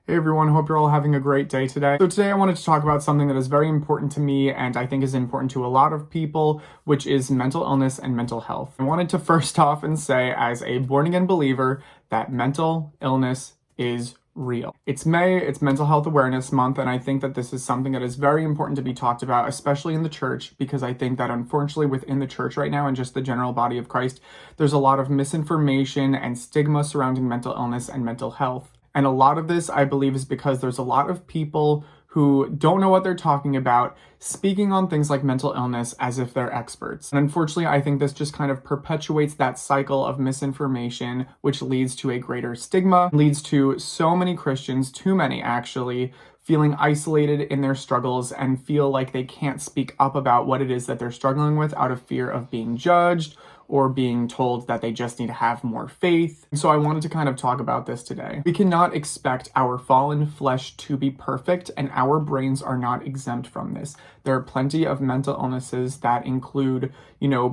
Hey everyone, hope you're all having a great day today. So today I wanted to talk about something that is very important to me and I think is important to a lot of people, which is mental illness and mental health. I wanted to first off and say, as a born-again believer, that mental illness is real. It's May, it's Mental Health Awareness Month, and I think that this is something that is very important to be talked about, especially in the church, because I think that unfortunately within the church right now and just the general body of Christ, there's a lot of misinformation and stigma surrounding mental illness and mental health. And a lot of this, I believe, is because there's a lot of people who don't know what they're talking about, speaking on things like mental illness as if they're experts. And unfortunately, I think this just kind of perpetuates that cycle of misinformation, which leads to a greater stigma, leads to so many Christians, too many actually, feeling isolated in their struggles and feel like they can't speak up about what it is that they're struggling with out of fear of being judged or being told that they just need to have more faith. So I wanted to kind of talk about this today. We cannot expect our fallen flesh to be perfect, and our brains are not exempt from this. There are plenty of mental illnesses that include,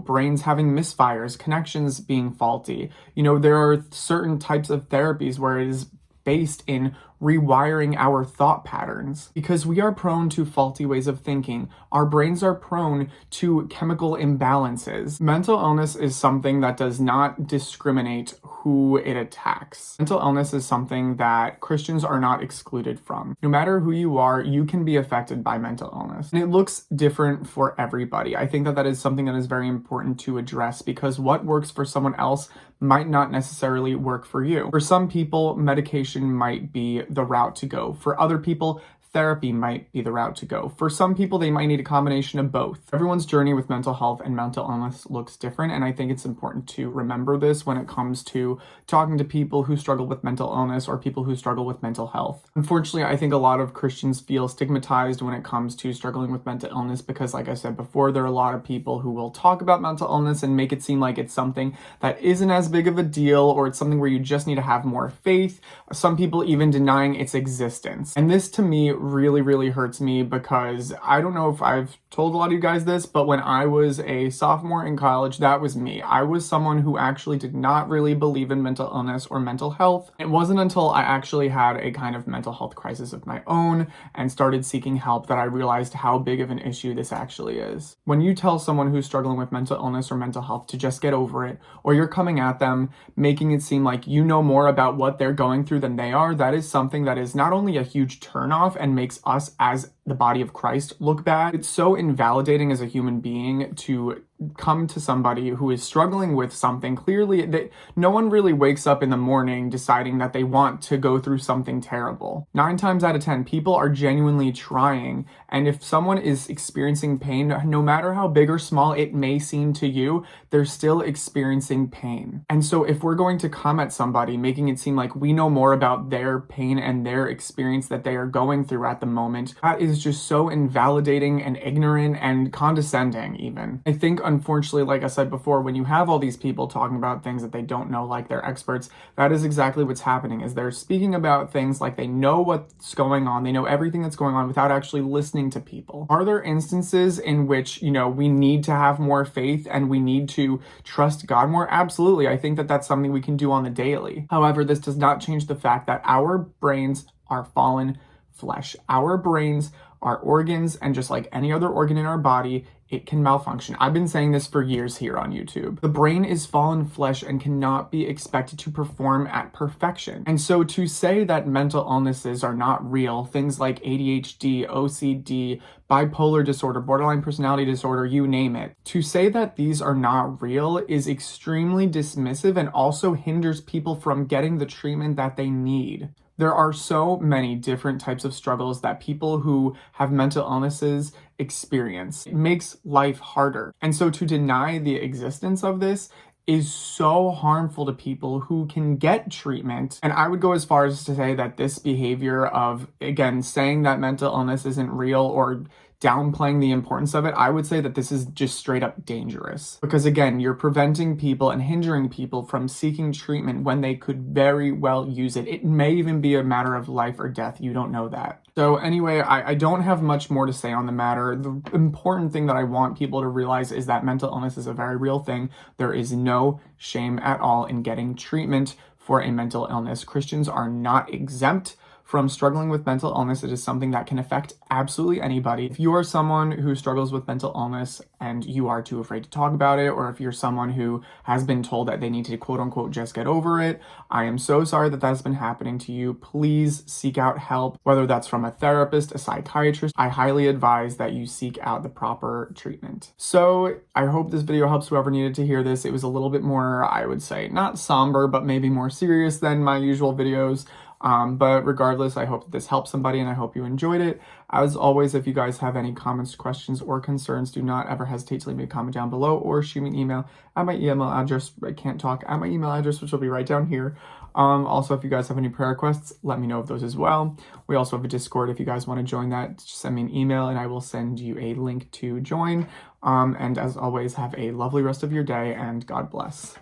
brains having misfires, connections being faulty. There are certain types of therapies where it is based in rewiring our thought patterns because we are prone to faulty ways of thinking. Our brains are prone to chemical imbalances. Mental illness is something that does not discriminate who it attacks. Mental illness is something that Christians are not excluded from. No matter who you are, you can be affected by mental illness. And it looks different for everybody. I think that that is something that is very important to address because what works for someone else might not necessarily work for you. For some people, medication might be the route to go. For other people, therapy might be the route to go. For some people, they might need a combination of both. Everyone's journey with mental health and mental illness looks different, and I think it's important to remember this when it comes to talking to people who struggle with mental illness or people who struggle with mental health. Unfortunately, I think a lot of Christians feel stigmatized when it comes to struggling with mental illness because, like I said before, there are a lot of people who will talk about mental illness and make it seem like it's something that isn't as big of a deal or it's something where you just need to have more faith. Some people even denying its existence. And this, to me, really hurts me because I don't know if I've told a lot of you guys this, but when I was a sophomore in college, that was me. I was someone who actually did not really believe in mental illness or mental health. It wasn't until I actually had a kind of mental health crisis of my own and started seeking help that I realized how big of an issue this actually is. When you tell someone who's struggling with mental illness or mental health to just get over it, or you're coming at them, making it seem like you know more about what they're going through than they are, that is something that is not only a huge turnoff and makes us as the body of Christ look bad, it's so invalidating as a human being to come to somebody who is struggling with something. Clearly, no one really wakes up in the morning deciding that they want to go through something terrible. 9 times out of 10, people are genuinely trying. And if someone is experiencing pain, no matter how big or small it may seem to you, they're still experiencing pain. And so if we're going to come at somebody, making it seem like we know more about their pain and their experience that they are going through at the moment, that is just so invalidating and ignorant and condescending even. I think unfortunately, like I said before, when you have all these people talking about things that they don't know like they're experts, that is exactly what's happening, is they're speaking about things like they know what's going on, they know everything that's going on without actually listening to people. Are there instances in which, we need to have more faith and we need to trust God more? Absolutely. I think that that's something we can do on the daily. However, this does not change the fact that our brains are fallen flesh. Our brains are organs, and just like any other organ in our body, it can malfunction. I've been saying this for years here on YouTube. The brain is fallen flesh and cannot be expected to perform at perfection. And so to say that mental illnesses are not real, things like ADHD, OCD, bipolar disorder, borderline personality disorder, you name it, to say that these are not real is extremely dismissive and also hinders people from getting the treatment that they need. There are so many different types of struggles that people who have mental illnesses experience. It makes life harder. And so to deny the existence of this is so harmful to people who can get treatment. And I would go as far as to say that this behavior of, again, saying that mental illness isn't real or downplaying the importance of it, I would say that this is just straight up dangerous. Because again, you're preventing people and hindering people from seeking treatment when they could very well use it. It may even be a matter of life or death. You don't know that. So anyway, I don't have much more to say on the matter. The important thing that I want people to realize is that mental illness is a very real thing. There is no shame at all in getting treatment for a mental illness. Christians are not exempt from struggling with mental illness. It is something that can affect absolutely anybody. If you are someone who struggles with mental illness and you are too afraid to talk about it, or if you're someone who has been told that they need to quote unquote just get over it, I am so sorry that that's been happening to you. Please seek out help, whether that's from a therapist, a psychiatrist. I highly advise that you seek out the proper treatment. So I hope this video helps whoever needed to hear this. It was a little bit more, I would say, not somber, but maybe more serious than my usual videos. But regardless, I hope that this helped somebody and I hope you enjoyed it. As always, if you guys have any comments, questions, or concerns, do not ever hesitate to leave me a comment down below or shoot me an email at my email address. I can't talk at my email address, which will be right down here. Also, if you guys have any prayer requests, let me know of those as well. We also have a Discord. If you guys want to join that, just send me an email and I will send you a link to join. And as always, have a lovely rest of your day and God bless.